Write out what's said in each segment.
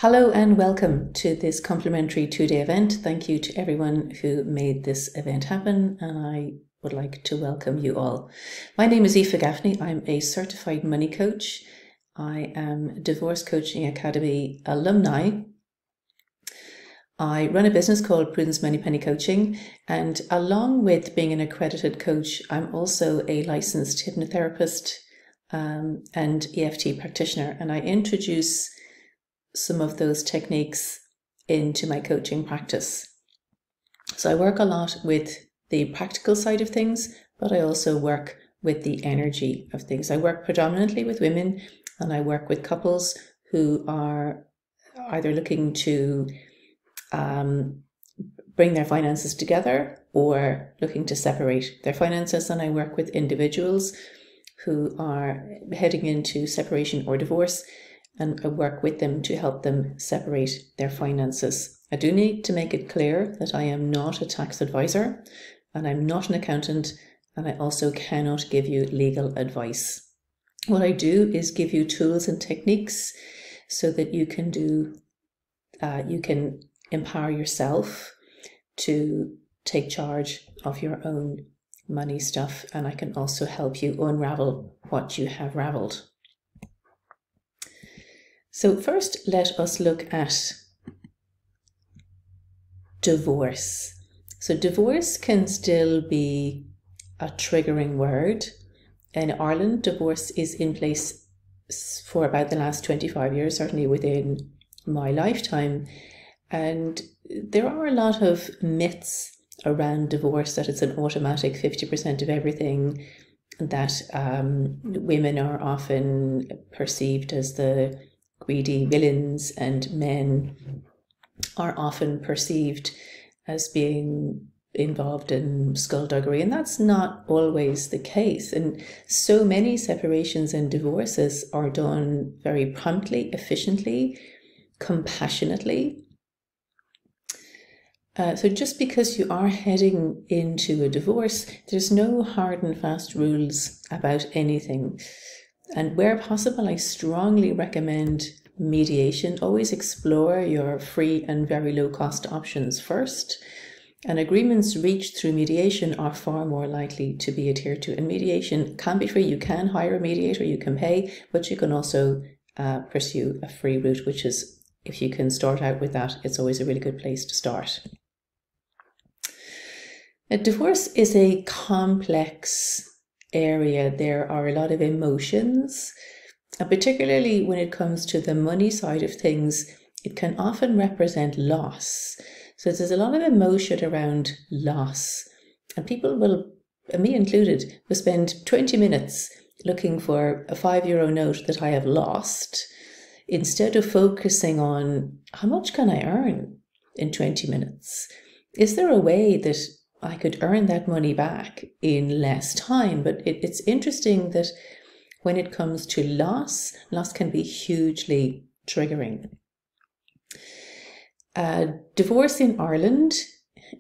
Hello and welcome to this complimentary two-day event. Thank you to everyone who made this event happen, and I would like to welcome you all. My name is Aoife Gaffney. I'm a certified money coach. I am Divorce Coaching Academy alumni. I run a business called Prudence Money Penny Coaching, and along with being an accredited coach, I'm also a licensed hypnotherapist and EFT practitioner, and I introduce some of those techniques into my coaching practice. So I work a lot with the practical side of things, but I also work with the energy of things. I work predominantly with women, and I work with couples who are either looking to bring their finances together or looking to separate their finances. And I work with individuals who are heading into separation or divorce, and I work with them to help them separate their finances. I do need to make it clear that I am not a tax advisor, and I'm not an accountant, and I also cannot give you legal advice. What I do is give you tools and techniques so that you can empower yourself to take charge of your own money stuff, and I can also help you unravel what you have raveled. So first, let us look at divorce. So divorce can still be a triggering word. In Ireland, divorce is in place for about the last 25 years, certainly within my lifetime. And there are a lot of myths around divorce, that it's an automatic 50% of everything, that women are often perceived as the greedy villains, and men are often perceived as being involved in skullduggery, and that's not always the case. And so many separations and divorces are done very promptly, efficiently, compassionately. So just because you are heading into a divorce, there's no hard and fast rules about anything. And where possible, I strongly recommend mediation. Always explore your free and very low cost options first. And agreements reached through mediation are far more likely to be adhered to. And mediation can be free. You can hire a mediator, you can pay, but you can also pursue a free route, which is, if you can start out with that, it's always a really good place to start. A divorce is a complex area. There are a lot of emotions, and particularly when it comes to the money side of things, it can often represent loss. So there's a lot of emotion around loss, and people will, me included, will spend 20 minutes looking for a €5 note that I have lost, instead of focusing on how much can I earn in 20 minutes? Is there a way that I could earn that money back in less time? But it's interesting that when it comes to loss can be hugely triggering. Divorce in Ireland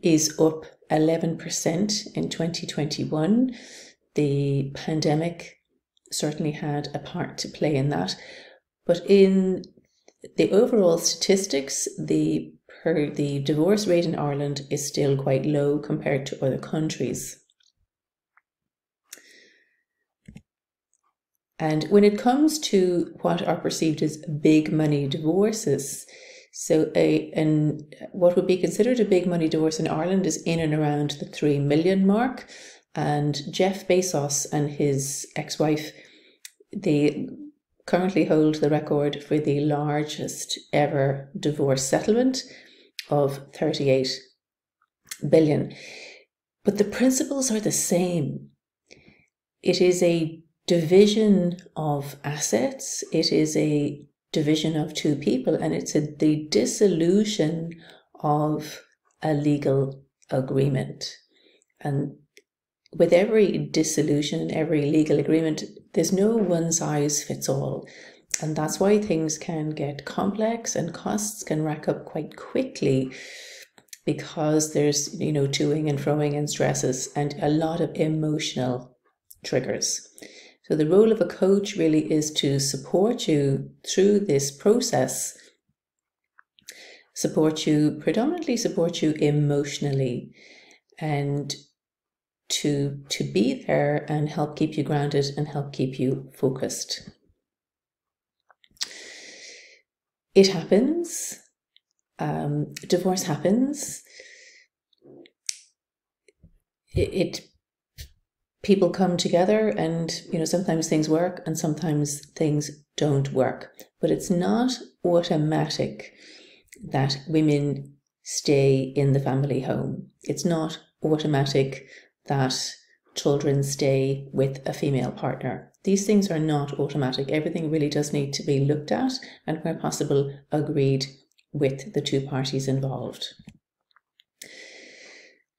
is up 11% in 2021. The pandemic certainly had a part to play in that. But in the overall statistics, the divorce rate in Ireland is still quite low compared to other countries. And when it comes to what are perceived as big money divorces, so what would be considered a big money divorce in Ireland is in and around the 3 million mark. And Jeff Bezos and his ex-wife, they currently hold the record for the largest ever divorce settlement of 38 billion. But the principles are the same. It is a division of assets, it is a division of two people, and it's the dissolution of a legal agreement. And with every dissolution, every legal agreement, there's no one size fits all. And that's why things can get complex and costs can rack up quite quickly, because there's, toing and froing and stresses and a lot of emotional triggers. So the role of a coach really is to support you through this process predominantly support you emotionally, and to be there and help keep you grounded and help keep you focused. It happens. Divorce happens. People come together, and sometimes things work and sometimes things don't work. But it's not automatic that women stay in the family home. It's not automatic that children stay with a female partner. These things are not automatic. Everything really does need to be looked at, and where possible, agreed with the two parties involved.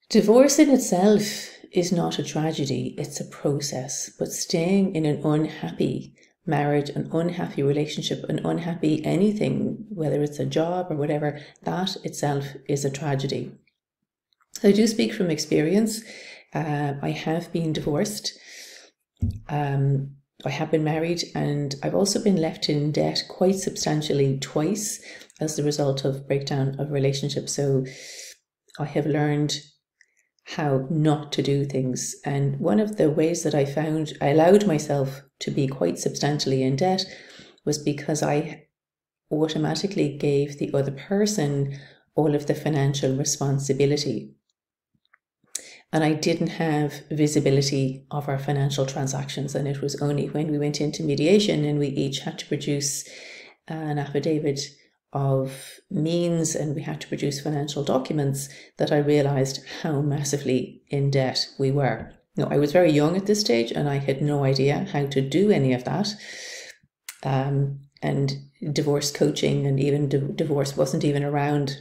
Divorce in itself is not a tragedy, it's a process. But staying in an unhappy marriage, an unhappy relationship, an unhappy anything, whether it's a job or whatever, that itself is a tragedy. I do speak from experience. I have been divorced. I have been married, and I've also been left in debt quite substantially twice as the result of breakdown of relationships. So I have learned how not to do things. And one of the ways that I found I allowed myself to be quite substantially in debt was because I automatically gave the other person all of the financial responsibility. And I didn't have visibility of our financial transactions. And it was only when we went into mediation and we each had to produce an affidavit of means and we had to produce financial documents that I realized how massively in debt we were. Now, I was very young at this stage and I had no idea how to do any of that. And divorce coaching and even divorce wasn't even around.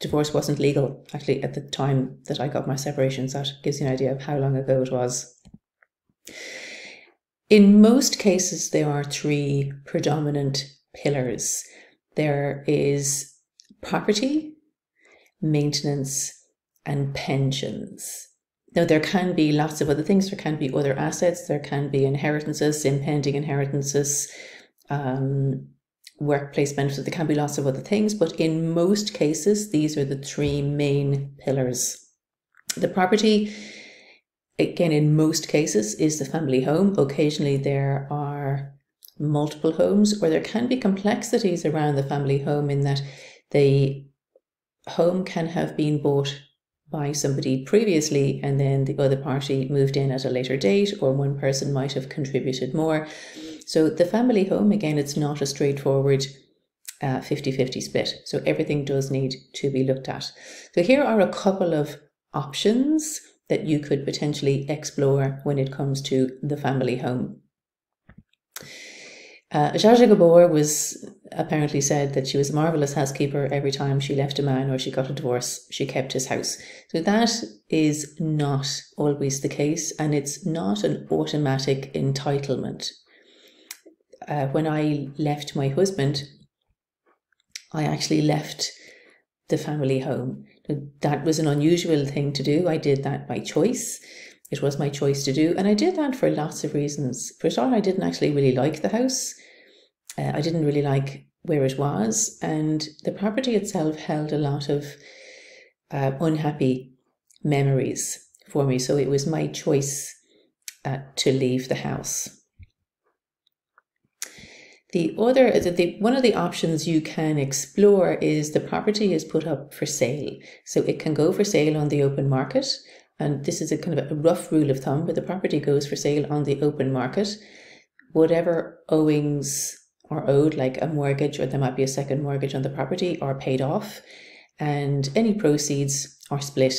Divorce wasn't legal, actually, at the time that I got my separations. That gives you an idea of how long ago it was. In most cases, there are three predominant pillars. There is property, maintenance, and pensions. Now, there can be lots of other things. There can be other assets. There can be inheritances, impending inheritances, workplace benefits. There can be lots of other things, but in most cases, these are the three main pillars. The property, again, in most cases, is the family home. Occasionally, there are multiple homes, or there can be complexities around the family home in that the home can have been bought by somebody previously and then the other party moved in at a later date, or one person might have contributed more. So the family home, again, it's not a straightforward 50-50 split. So everything does need to be looked at. So here are a couple of options that you could potentially explore when it comes to the family home. Zsa Zsa Gabor was apparently said that she was a marvellous housekeeper. Every time she left a man or she got a divorce, she kept his house. So that is not always the case, and it's not an automatic entitlement. When I left my husband, I actually left the family home. That was an unusual thing to do. I did that by choice. It was my choice to do, and I did that for lots of reasons. First of all, I didn't actually really like the house. I didn't really like where it was, and the property itself held a lot of unhappy memories for me. So it was my choice to leave the house. One of the options you can explore is the property is put up for sale. So it can go for sale on the open market. And this is a kind of a rough rule of thumb, but the property goes for sale on the open market. Whatever owings are owed, like a mortgage, or there might be a second mortgage on the property, are paid off. And any proceeds are split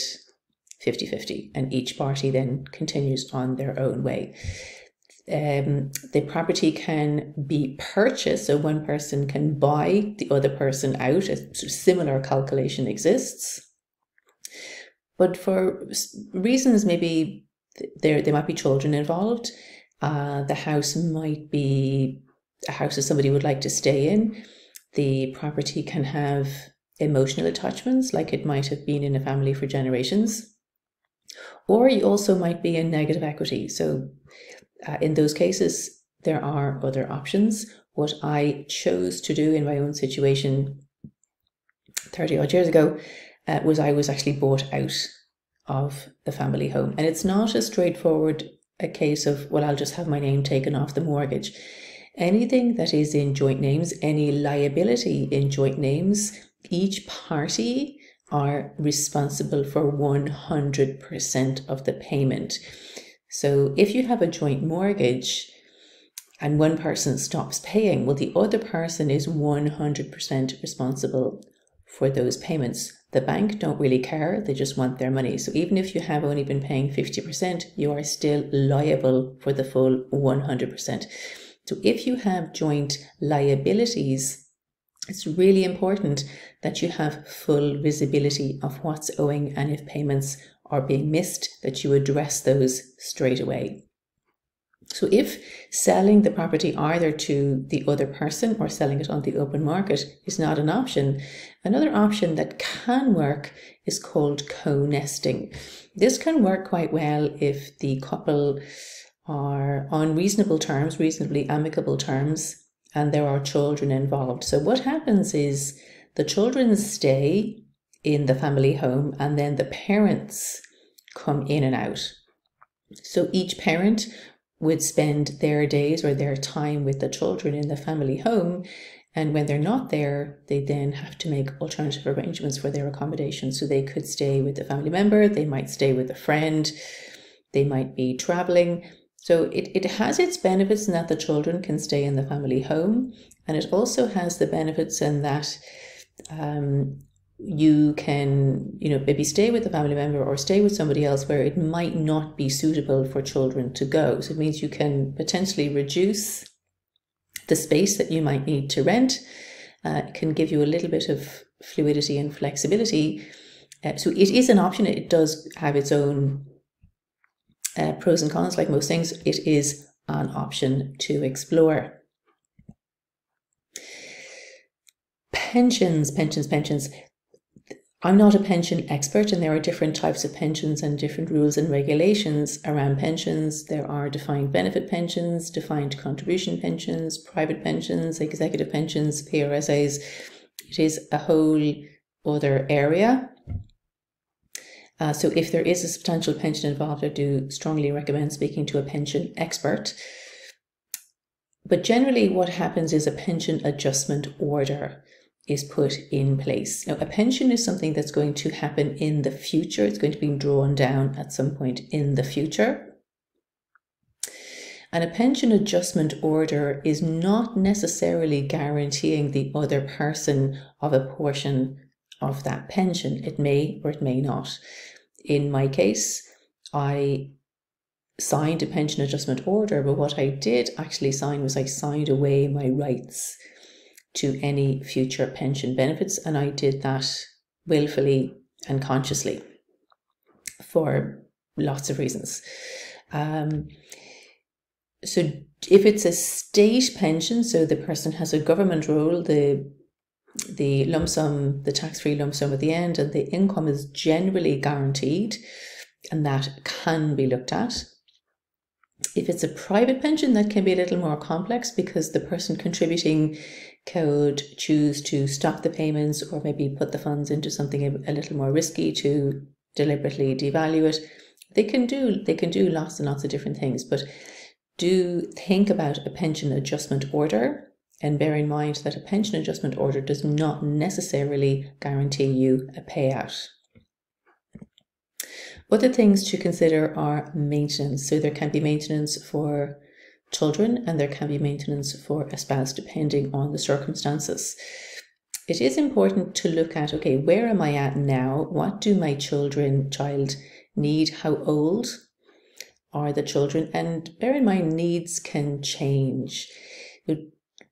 50-50. And each party then continues on their own way. The property can be purchased, so one person can buy the other person out. A similar calculation exists. But for reasons, maybe there might be children involved. The house might be a house that somebody would like to stay in. The property can have emotional attachments, like it might have been in a family for generations. Or you also might be in negative equity. So in those cases, there are other options. What I chose to do in my own situation 30 odd years ago, was I was actually bought out of the family home. And it's not as straightforward a case of, well, I'll just have my name taken off the mortgage. Anything that is in joint names, any liability in joint names, each party are responsible for 100% of the payment. So if you have a joint mortgage and one person stops paying, well, the other person is 100% responsible for those payments. The bank don't really care, they just want their money. So even if you have only been paying 50%, you are still liable for the full 100%. So if you have joint liabilities, it's really important that you have full visibility of what's owing, and if payments are being missed, that you address those straight away. So if selling the property either to the other person or selling it on the open market is not an option, another option that can work is called co-nesting. This can work quite well if the couple are on reasonable terms, reasonably amicable terms, and there are children involved. So what happens is the children stay in the family home and then the parents come in and out. So each parent would spend their days or their time with the children in the family home, and when they're not there, they then have to make alternative arrangements for their accommodation. So they could stay with a family member, they might stay with a friend, they might be traveling. So it has its benefits in that the children can stay in the family home, and it also has the benefits in that you can, maybe stay with a family member or stay with somebody else where it might not be suitable for children to go. So it means you can potentially reduce the space that you might need to rent. It can give you a little bit of fluidity and flexibility. So it is an option. It does have its own pros and cons, like most things. It is an option to explore. Pensions. I'm not a pension expert, and there are different types of pensions and different rules and regulations around pensions. There are defined benefit pensions, defined contribution pensions, private pensions, executive pensions, PRSAs. It is a whole other area. So if there is a substantial pension involved, I do strongly recommend speaking to a pension expert. But generally what happens is a pension adjustment order is put in place. Now, a pension is something that's going to happen in the future. It's going to be drawn down at some point in the future. And a pension adjustment order is not necessarily guaranteeing the other person of a portion of that pension. It may or it may not. In my case, I signed a pension adjustment order, but what I did actually sign was I signed away my rights to any future pension benefits, and I did that willfully and consciously for lots of reasons. So if it's a state pension, so the person has a government role, the lump sum, the tax-free lump sum at the end, and the income is generally guaranteed, and that can be looked at. If it's a private pension, that can be a little more complex because the person contributing could choose to stop the payments or maybe put the funds into something a little more risky to deliberately devalue it. They can do lots and lots of different things, but do think about a pension adjustment order, and bear in mind that a pension adjustment order does not necessarily guarantee you a payout. Other things to consider are maintenance. So there can be maintenance for children and there can be maintenance for a spouse depending on the circumstances. It is important to look at, okay, where am I at now? What do my child need? How old are the children? And bear in mind, needs can change.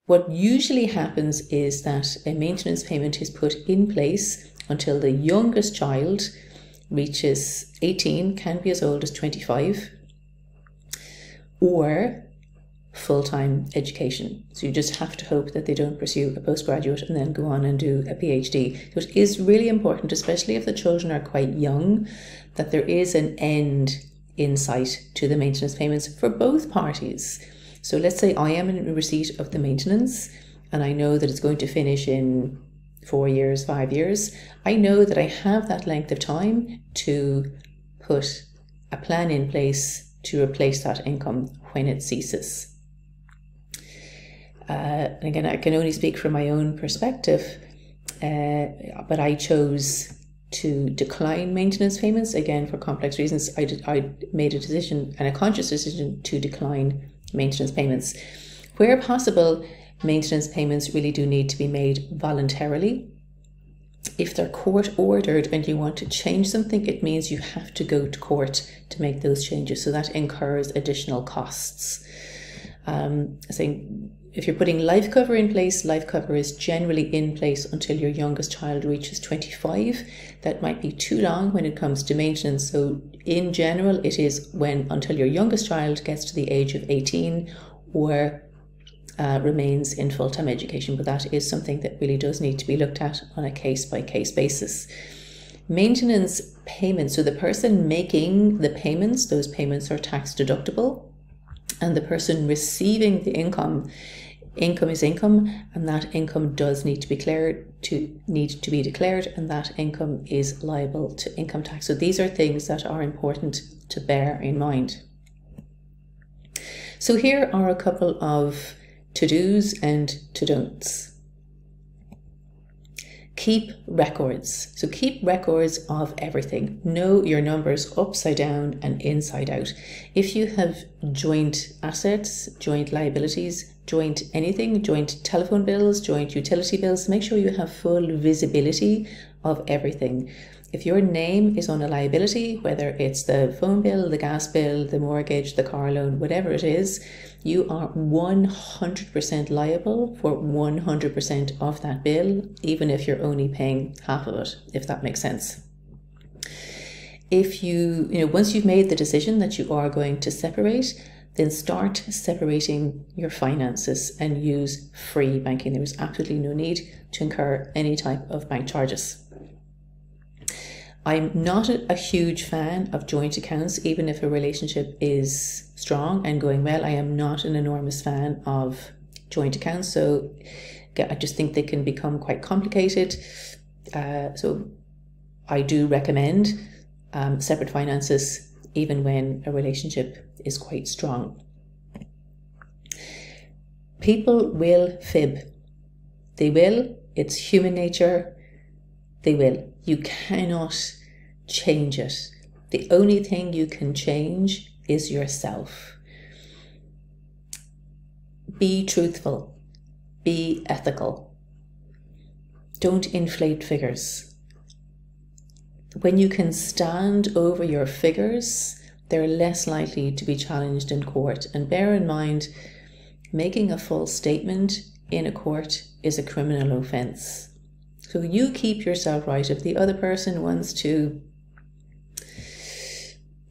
What usually happens is that a maintenance payment is put in place until the youngest child reaches 18, can be as old as 25, or full-time education. So you just have to hope that they don't pursue a postgraduate and then go on and do a PhD. So it is really important, especially if the children are quite young, that there is an end in sight to the maintenance payments for both parties. So let's say I am in receipt of the maintenance and I know that it's going to finish in 4 years, 5 years, I know that I have that length of time to put a plan in place to replace that income when it ceases. And again, I can only speak from my own perspective, but I chose to decline maintenance payments, again, for complex reasons. I made a decision, and a conscious decision, to decline maintenance payments. Where possible, maintenance payments really do need to be made voluntarily. If they're court ordered and you want to change something, it means you have to go to court to make those changes. So that incurs additional costs. If you're putting life cover in place, life cover is generally in place until your youngest child reaches 25. That might be too long when it comes to maintenance. So in general, it is until your youngest child gets to the age of 18 or remains in full-time education. But that is something that really does need to be looked at on a case-by-case basis. Maintenance payments, so the person making the payments, those payments are tax deductible, and the person receiving the income is income, and that income does need to be declared, and that income is liable to income tax. So these are things that are important to bear in mind. So here are a couple of to-dos and to-don'ts. Keep records. So keep records of everything. Know your numbers upside down and inside out. If you have joint assets, joint liabilities, joint anything, joint telephone bills, joint utility bills, make sure you have full visibility of everything. If your name is on a liability, whether it's the phone bill, the gas bill, the mortgage, the car loan, whatever it is, you are 100% liable for 100% of that bill, even if you're only paying half of it, if that makes sense. If once you've made the decision that you are going to separate, then start separating your finances and use free banking. There is absolutely no need to incur any type of bank charges. I'm not a huge fan of joint accounts, even if a relationship is strong and going well. I am not an enormous fan of joint accounts. So I just think they can become quite complicated. So I do recommend separate finances, even when a relationship is quite strong. People will fib. They will. It's human nature. They will. You cannot change it. The only thing you can change is yourself. Be truthful. Be ethical. Don't inflate figures. When you can stand over your figures, they're less likely to be challenged in court. And bear in mind, making a false statement in a court is a criminal offence. So you keep yourself right. If the other person wants to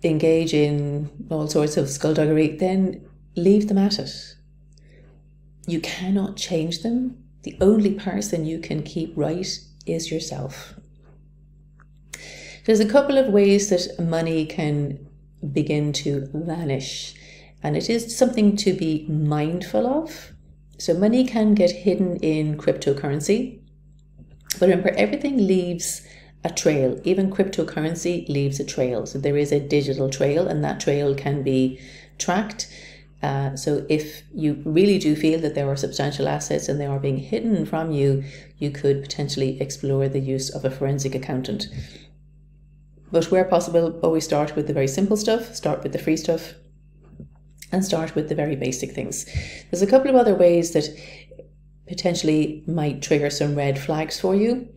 engage in all sorts of skullduggery, then leave them at it. You cannot change them. The only person you can keep right is yourself. There's a couple of ways that money can begin to vanish, and it is something to be mindful of. So money can get hidden in cryptocurrency. But remember, everything leaves a trail. Even cryptocurrency leaves a trail. So there is a digital trail, and that trail can be tracked. So if you really do feel that there are substantial assets and they are being hidden from you, you could potentially explore the use of a forensic accountant. But where possible, always start with the very simple stuff, start with the free stuff, and start with the very basic things. There's a couple of other ways that potentially might trigger some red flags for you.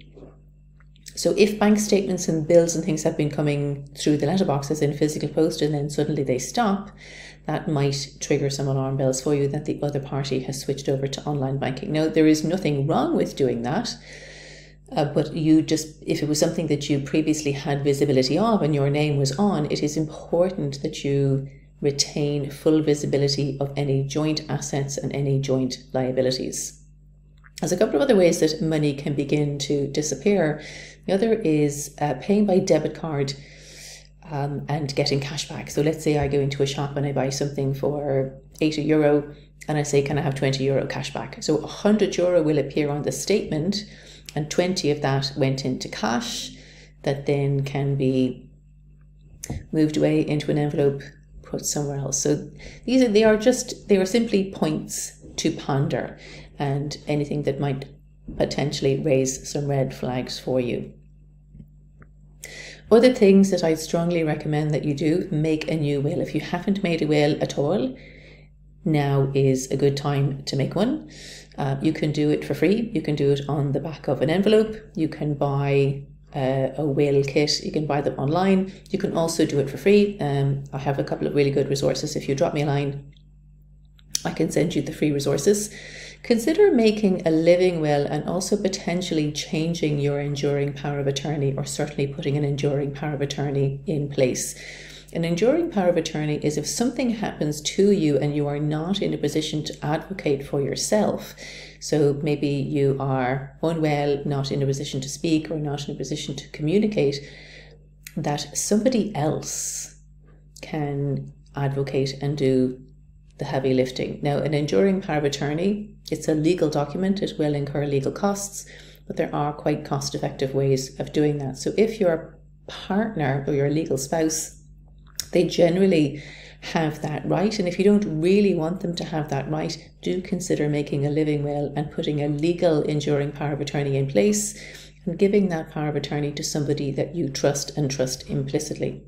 So if bank statements and bills and things have been coming through the letterboxes in physical post and then suddenly they stop, that might trigger some alarm bells for you that the other party has switched over to online banking. Now, there is nothing wrong with doing that, but if it was something that you previously had visibility of and your name was on, it is important that you retain full visibility of any joint assets and any joint liabilities. There's a couple of other ways that money can begin to disappear. The other is paying by debit card and getting cash back. So let's say I go into a shop and I buy something for €80 and I say, can I have €20 cash back? So €100 will appear on the statement and 20 of that went into cash that then can be moved away into an envelope, put somewhere else. So they are simply points to ponder, and anything that might potentially raise some red flags for you. Other things that I'd strongly recommend that you do: make a new will. If you haven't made a will at all, now is a good time to make one. You can do it for free. You can do it on the back of an envelope. You can buy a will kit. You can buy them online. You can also do it for free. I have a couple of really good resources. If you drop me a line, I can send you the free resources. Consider making a living will and also potentially changing your enduring power of attorney, or certainly putting an enduring power of attorney in place. An enduring power of attorney is if something happens to you and you are not in a position to advocate for yourself. So maybe you are unwell, not in a position to speak, or not in a position to communicate, that somebody else can advocate and do the heavy lifting. Now, an enduring power of attorney, it's a legal document. It will incur legal costs, but there are quite cost-effective ways of doing that. So if your partner or your legal spouse, they generally have that right, and if you don't really want them to have that right, do consider making a living will and putting a legal enduring power of attorney in place and giving that power of attorney to somebody that you trust and trust implicitly.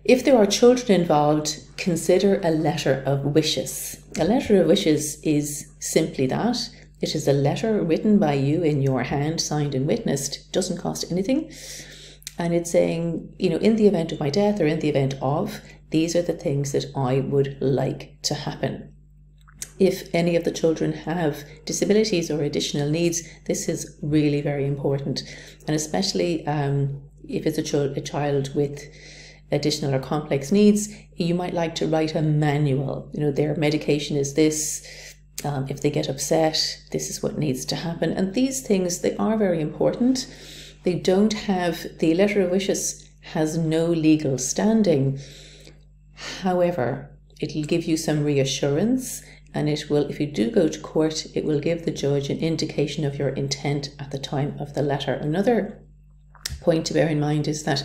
If there are children involved, consider a letter of wishes. A letter of wishes is simply that. It is a letter written by you in your hand, signed and witnessed. Doesn't cost anything. And it's saying, in the event of my death, or in the event of, these are the things that I would like to happen. If any of the children have disabilities or additional needs, this is really very important. And especially if it's a child with additional or complex needs, you might like to write a manual. Their medication is this. If they get upset, this is what needs to happen. And these things, they are very important. They don't have, the letter of wishes has no legal standing. However, it'll give you some reassurance, and it will, if you do go to court, it will give the judge an indication of your intent at the time of the letter. Another point to bear in mind is that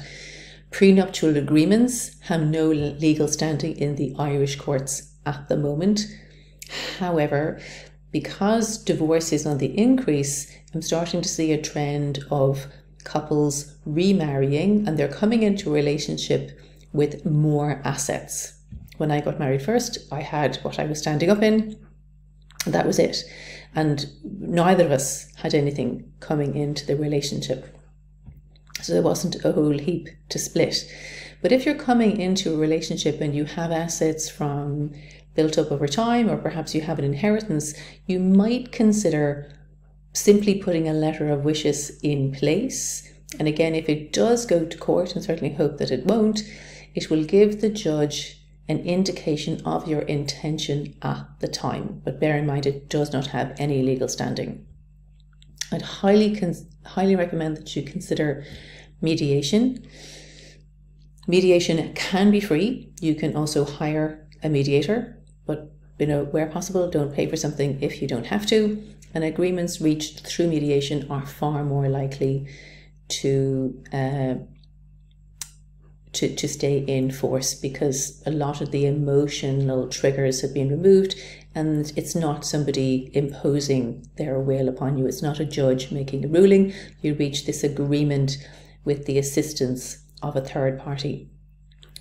prenuptial agreements have no legal standing in the Irish courts at the moment. However, because divorce is on the increase, I'm starting to see a trend of couples remarrying, and they're coming into a relationship with more assets. When I got married first, I had what I was standing up in. That was it. And neither of us had anything coming into the relationship. So there wasn't a whole heap to split. But if you're coming into a relationship and you have assets from built up over time, or perhaps you have an inheritance, you might consider simply putting a letter of wishes in place. And again, if it does go to court, and certainly hope that it won't, it will give the judge an indication of your intention at the time. But bear in mind, it does not have any legal standing. I'd highly recommend that you consider mediation. Mediation can be free. You can also hire a mediator, but where possible, don't pay for something if you don't have to. And agreements reached through mediation are far more likely to stay in force, because a lot of the emotional triggers have been removed, and it's not somebody imposing their will upon you. It's not a judge making a ruling. You reach this agreement with the assistance of a third party.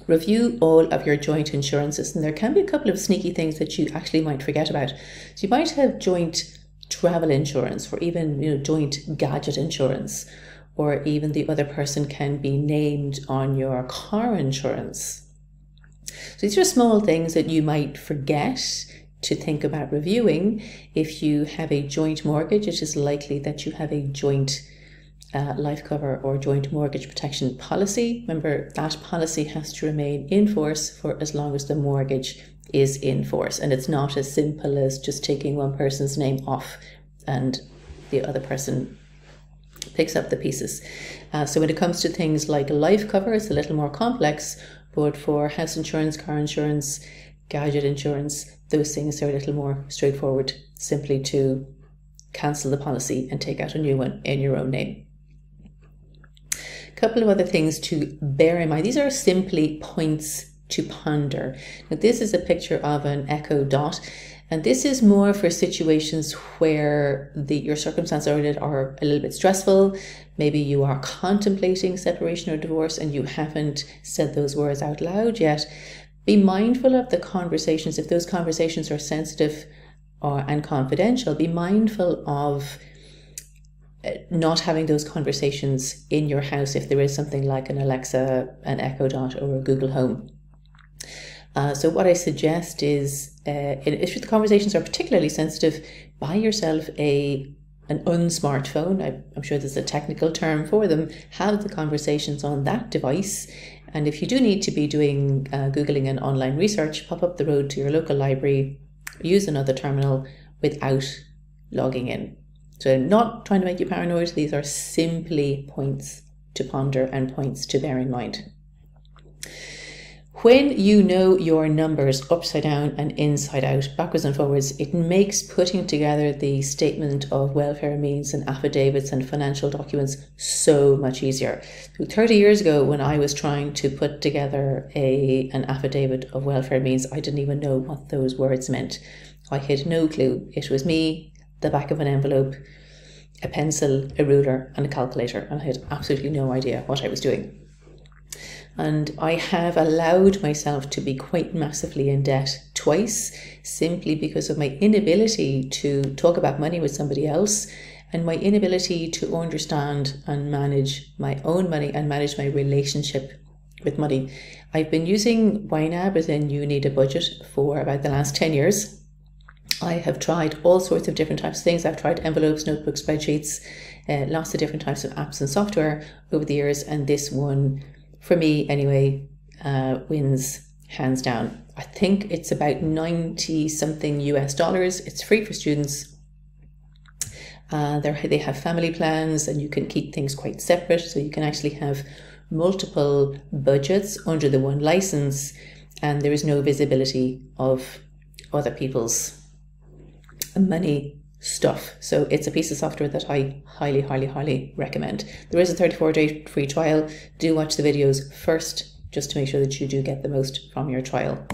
Review all of your joint insurances, and there can be a couple of sneaky things that you actually might forget about. So you might have joint travel insurance, or even joint gadget insurance, or even the other person can be named on your car insurance. So these are small things that you might forget to think about reviewing. If you have a joint mortgage, it is likely that you have a joint life cover or joint mortgage protection policy. Remember, that policy has to remain in force for as long as the mortgage is in force. And it's not as simple as just taking one person's name off and the other person picks up the pieces. So when it comes to things like life cover, it's a little more complex, but for house insurance, car insurance, gadget insurance, those things are a little more straightforward, simply to cancel the policy and take out a new one in your own name. A couple of other things to bear in mind. These are simply points to ponder. Now, this is a picture of an echo dot, and this is more for situations where your circumstances are a little bit stressful. Maybe you are contemplating separation or divorce and you haven't said those words out loud yet. Be mindful of the conversations. If those conversations are sensitive and confidential, be mindful of not having those conversations in your house if there is something like an Alexa, an Echo Dot, or a Google Home. So what I suggest is, if the conversations are particularly sensitive, buy yourself an unsmartphone. I'm sure there's a technical term for them. Have the conversations on that device. And if you do need to be doing Googling and online research, pop up the road to your local library, use another terminal without logging in. So I'm not trying to make you paranoid. These are simply points to ponder and points to bear in mind. When you know your numbers upside down and inside out, backwards and forwards, it makes putting together the statement of welfare means and affidavits and financial documents so much easier. 30 years ago, when I was trying to put together an affidavit of welfare means, I didn't even know what those words meant. I had no clue. It was me, the back of an envelope, a pencil, a ruler, and a calculator, and I had absolutely no idea what I was doing. And I have allowed myself to be quite massively in debt twice, simply because of my inability to talk about money with somebody else and my inability to understand and manage my own money and manage my relationship with money. I've been using YNAB, as in You Need a Budget, for about the last 10 years. I have tried all sorts of different types of things. I've tried envelopes, notebooks, spreadsheets, lots of different types of apps and software over the years, and this one, for me anyway, wins hands down. I think it's about 90 something US dollars. It's free for students. They have family plans and you can keep things quite separate. So you can actually have multiple budgets under the one license, and there is no visibility of other people's money stuff. So it's a piece of software that I highly, highly, highly recommend. There is a 34-day free trial. Do watch the videos first, just to make sure that you do get the most from your trial.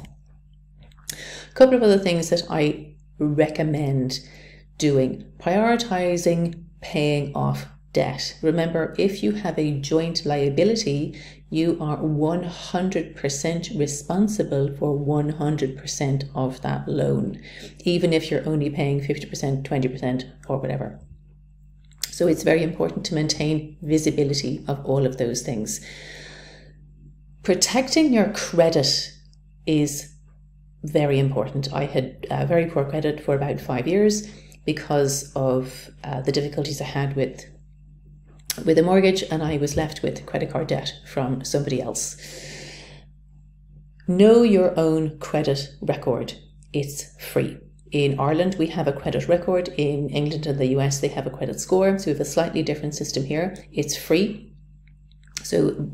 A couple of other things that I recommend doing: prioritizing paying off debt. Remember, if you have a joint liability, you are 100% responsible for 100% of that loan, even if you're only paying 50%, 20%, or whatever. So it's very important to maintain visibility of all of those things. Protecting your credit is very important. I had very poor credit for about 5 years because of the difficulties I had with a mortgage, and I was left with credit card debt from somebody else. Know your own credit record. It's free. In Ireland, we have a credit record. In England and the US, they have a credit score. So we have a slightly different system here. It's free. So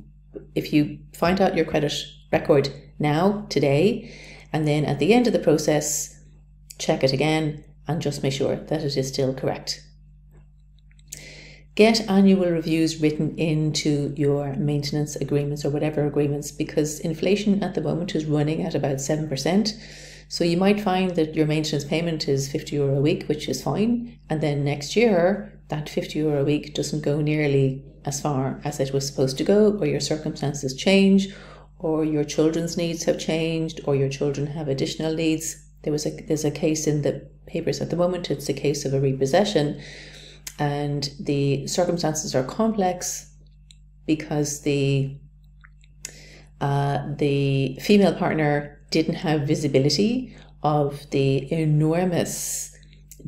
if you find out your credit record now, today, and then at the end of the process, check it again and just make sure that it is still correct. Get annual reviews written into your maintenance agreements or whatever agreements, because inflation at the moment is running at about 7%. So you might find that your maintenance payment is €50 a week, which is fine. And then next year, that €50 a week doesn't go nearly as far as it was supposed to go, or your circumstances change, or your children's needs have changed, or your children have additional needs. There's a case in the papers at the moment. It's a case of a repossession. And the circumstances are complex because the female partner didn't have visibility of the enormous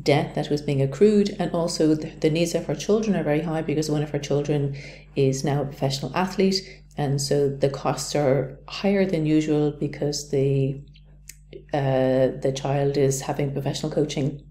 debt that was being accrued, and also the needs of her children are very high because one of her children is now a professional athlete, and so the costs are higher than usual because the child is having professional coaching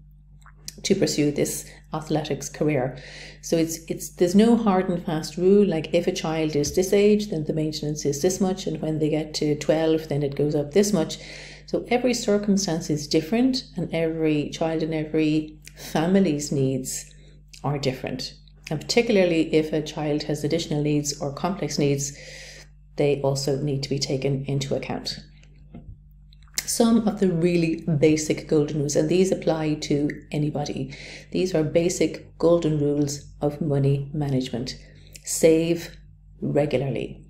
to pursue this athletics career. So there's no hard and fast rule, like if a child is this age, then the maintenance is this much, and when they get to 12, then it goes up this much. So every circumstance is different, and every child and every families' needs are different. And particularly if a child has additional needs or complex needs, they also need to be taken into account. Some of the really basic golden rules, and these apply to anybody. These are basic golden rules of money management. Save regularly.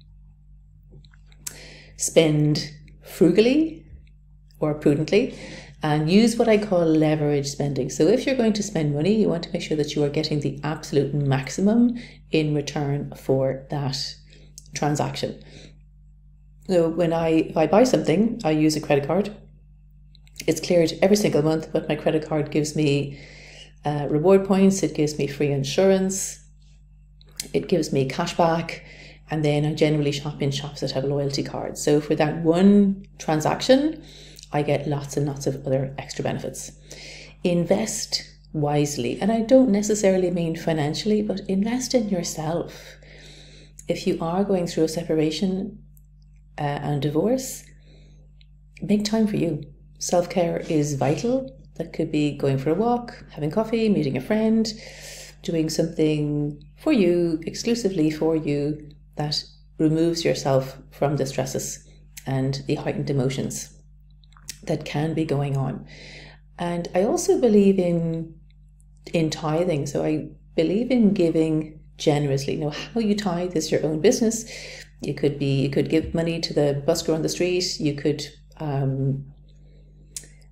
Spend frugally or prudently, and use what I call leverage spending. So if you're going to spend money, you want to make sure that you are getting the absolute maximum in return for that transaction. So if I buy something, I use a credit card. It's cleared every single month, but my credit card gives me reward points, it gives me free insurance, it gives me cash back, and then I generally shop in shops that have loyalty cards. So for that one transaction, I get lots and lots of other extra benefits. Invest wisely, and I don't necessarily mean financially, but invest in yourself. If you are going through a separation and divorce, make time for you. Self-care is vital. That could be going for a walk, having coffee, meeting a friend, doing something for you, exclusively for you, that removes yourself from the stresses and the heightened emotions that can be going on. And I also believe in tithing. So I believe in giving generously. Now, how you tithe is your own business. You could give money to the busker on the street. You could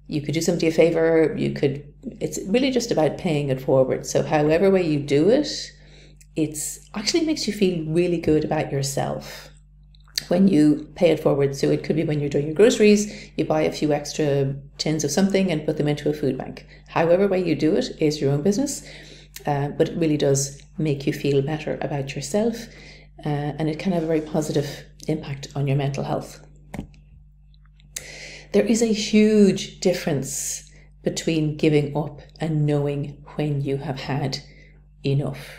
do somebody a favor. It's really just about paying it forward. So however way you do it, it's actually makes you feel really good about yourself when you pay it forward. So it could be when you're doing your groceries, you buy a few extra tins of something and put them into a food bank. However way you do it is your own business, but it really does make you feel better about yourself, and it can have a very positive impact on your mental health. There is a huge difference between giving up and knowing when you have had enough.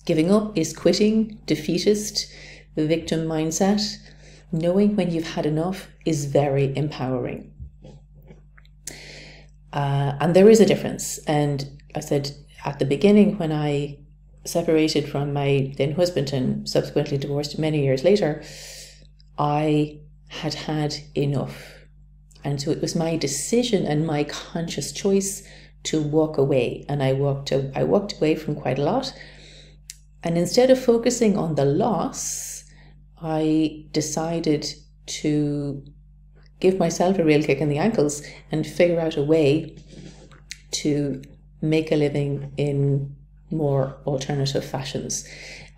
Giving up is quitting, defeatist, the victim mindset. Knowing when you've had enough is very empowering. And there is a difference. And I said at the beginning, when I separated from my then husband and subsequently divorced many years later, I had enough. And so it was my decision and my conscious choice to walk away. And I walked away from quite a lot. And instead of focusing on the loss, I decided to give myself a real kick in the ankles and figure out a way to make a living in more alternative fashions.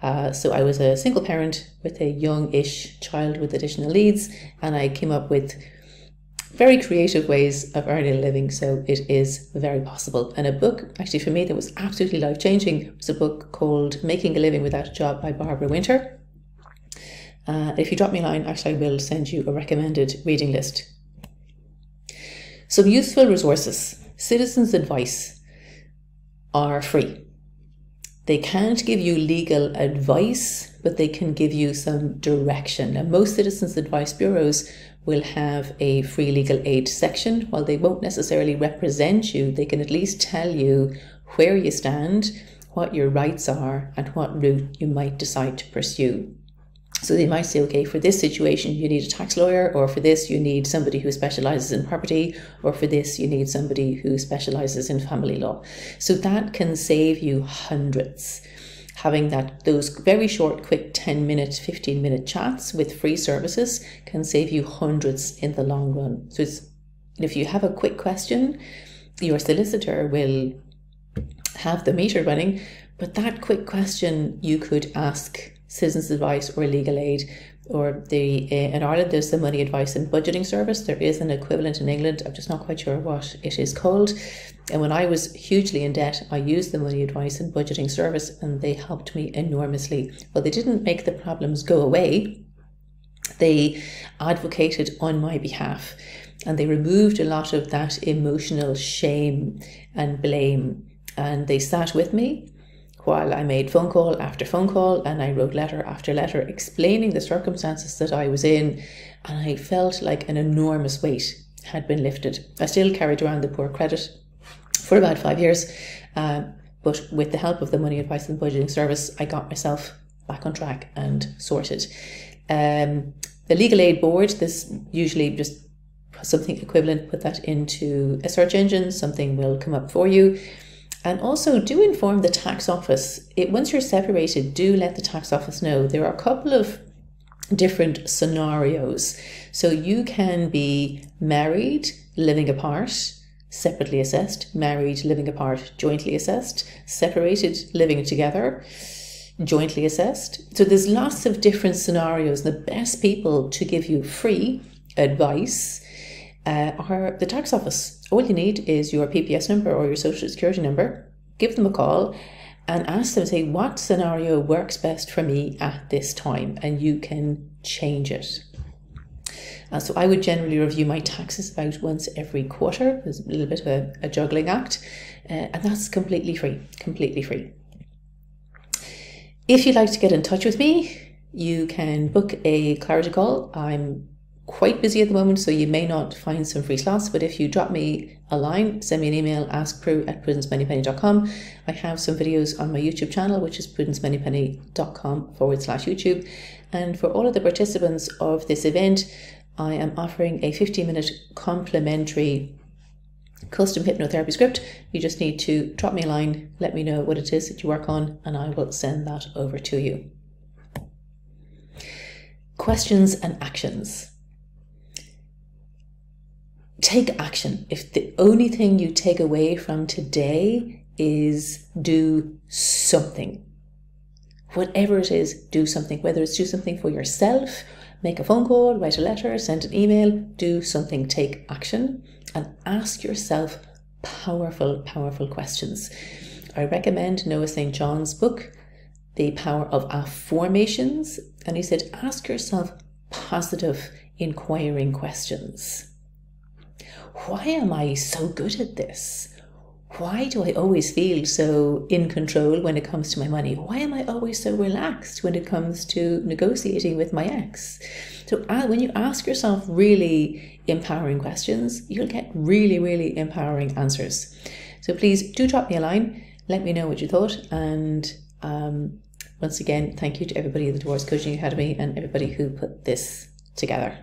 So I was a single parent with a young-ish child with additional needs, and I came up with very creative ways of earning a living, so it is very possible. And a book, actually for me, that was absolutely life-changing was a book called Making a Living Without a Job by Barbara Winter. If you drop me a line, actually I will send you a recommended reading list. Some useful resources. Citizens' Advice are free. They can't give you legal advice, but they can give you some direction. And most citizens' advice bureaus will have a free legal aid section. While they won't necessarily represent you, they can at least tell you where you stand, what your rights are, and what route you might decide to pursue. So they might say, okay, for this situation, you need a tax lawyer, or for this, you need somebody who specializes in property, or for this, you need somebody who specializes in family law. So that can save you hundreds. Having those very short, quick 10-minute, 15-minute chats with free services can save you hundreds in the long run. So if you have a quick question, your solicitor will have the meter running, but that quick question you could ask Citizens Advice or Legal Aid, or in Ireland there's the Money Advice and Budgeting Service. There is an equivalent in England. I'm just not quite sure what it is called. And when I was hugely in debt, I used the Money Advice and Budgeting Service, and they helped me enormously. Well, they didn't make the problems go away. They advocated on my behalf, and they removed a lot of that emotional shame and blame. And they sat with me while I made phone call after phone call, and I wrote letter after letter explaining the circumstances that I was in, and I felt like an enormous weight had been lifted. I still carried around the poor credit for about 5 years. But with the help of the money advice and budgeting service, I got myself back on track and sorted. The legal aid board, this usually just something equivalent, put that into a search engine, something will come up for you. And also do inform the tax office. Once you're separated, do let the tax office know. There are a couple of different scenarios. So you can be married, living apart, separately assessed, married, living apart, jointly assessed, separated, living together, jointly assessed. So there's lots of different scenarios. The best people to give you free advice are the tax office. All you need is your PPS number or your social security number. Give them a call and ask them, say, what scenario works best for me at this time? And you can change it. So I would generally review my taxes about once every quarter. There's a little bit of a juggling act, and that's completely free, completely free. If you'd like to get in touch with me, you can book a clarity call. I'm quite busy at the moment, so you may not find some free slots, but if you drop me a line, send me an email, askprue@prudencemoneypenny.com. I have some videos on my YouTube channel, which is prudencemoneypenny.com/YouTube. And for all of the participants of this event, I am offering a 15-minute complimentary custom hypnotherapy script. You just need to drop me a line, let me know what it is that you work on, and I will send that over to you. Questions and actions. Take action. If the only thing you take away from today is do something, whatever it is, do something. Whether it's do something for yourself, make a phone call, write a letter, send an email, do something, take action, and ask yourself powerful, powerful questions. I recommend Noah St. John's book, The Power of Affirmations, and he said, ask yourself positive, inquiring questions. Why am I so good at this? Why do I always feel so in control when it comes to my money? Why am I always so relaxed when it comes to negotiating with my ex? So when you ask yourself really empowering questions, you'll get really, really empowering answers. So please do drop me a line. Let me know what you thought. And once again, thank you to everybody at the Divorce Coaching Academy and everybody who put this together.